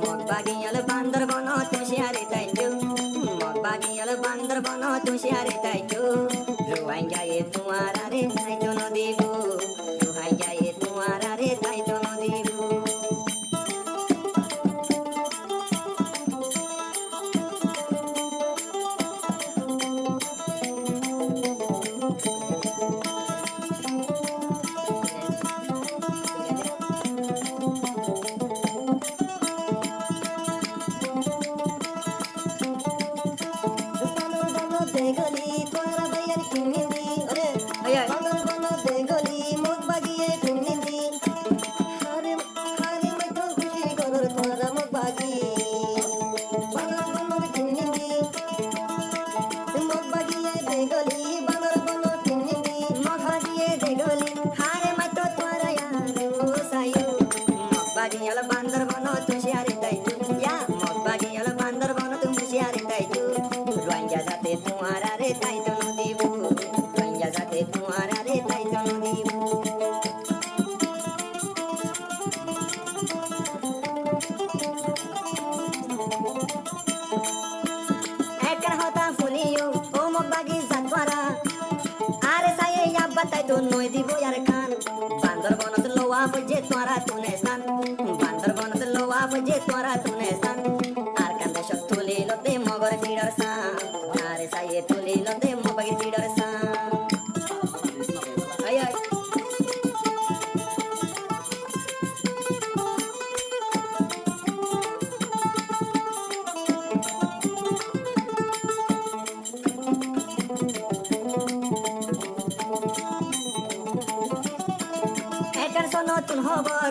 মগবাগিয়াল বান্দর বন তুষিয়ারে তাইতো মগবাগিয়াল বান্দর বন তুষিয়ারে তাইতো রুহাই যায় তোমার আরে তাইতো নদীব রুহাই যায় তোমার আরে তাইতো নদীব দেখলি তোরা ভাইয়ার কিনিদি ওরে বান্দর বন দেখলি মুখ বাগিয়ে কিনিদি হারে হারে মাইতো খুশি করর তোরা মুখ বাগি বান্দর বন কিনিদি মুখ বাগিয়ে দেখলি বান্দর বন কিনিদি মগ বাগিয়ে দেখলি হারে মাতো তোরা সাইও মগবাগিয়াল বান্দর বন তুষিয়ারে তাইতো ইয়া মগবাগিয়াল বান্দর বন তুষিয়ারে তাইতো রোহিঙ্গা যাতে তোমার আরে তাইতো নদীব রোহিঙ্গা যাতে তোমার আরে তাইতো নদীব একার হতা ফুলিও ও মগবাগি জাতওয়ারা আরে সাইয়ে আব্বা তাইতো নই দিব আর খান বান্দর বনত লোয়া বজে তোরা তুনে স্থান বান্দর বনত লোয়া বজে তোরা তুনে স্থান আর কান্দে সব তুলি লতে মগর জিডর সান আরে সাইয়ে তুলি লতে মগর জিডর সান আয় আয় একার নতুন খবর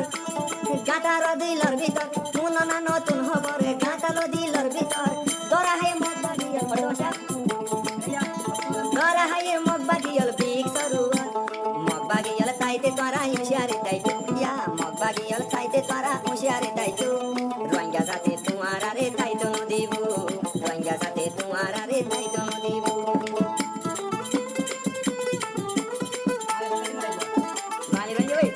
গাঁটার দিলর ভিতর মুননা নতুন খবর গাঁটাল দিলর ভিতর দরা হাই মগবাগিয়াল ফটোসা দরা হাই মগবাগিয়াল বিগ সরুয়া মগবাগিয়াল তাইতে তোরা হুঁশিয়ারে তাইতো ইয়া মগবাগিয়াল তাইতে তোরা হুঁশিয়ারে তাইতো রোহিঙ্গা যাতে তোমার আরে তাইতো নদীব রোহিঙ্গা যাতে তোমার আরে তাইতো নদীব ভালি ভাই ওই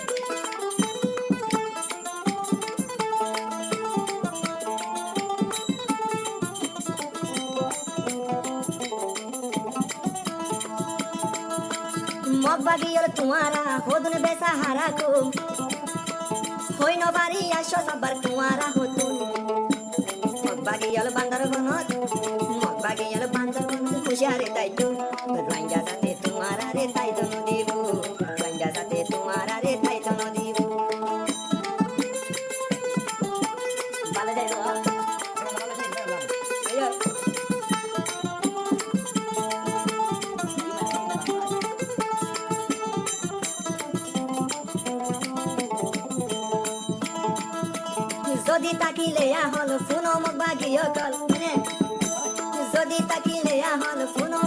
মগবাগিয়াল তোমারা হোদন বেসাহারা কো হইন বাড়ি আসো সবার তোমারা হতুন মগবাগিয়াল বান্দর বনত মগবাগিয়াল বান্দর বনত হুঁশিয়ারে তাইতো রোহিঙ্গা যাতে তোমার আরে তাইতো নদীব রোহিঙ্গা যাতে তোমার আরে তাইতো নদীব ভালো যাই যদি তাকিলে আহল ফুনো মগবাগিয় কল যদি তাকিলে আহল ফুনো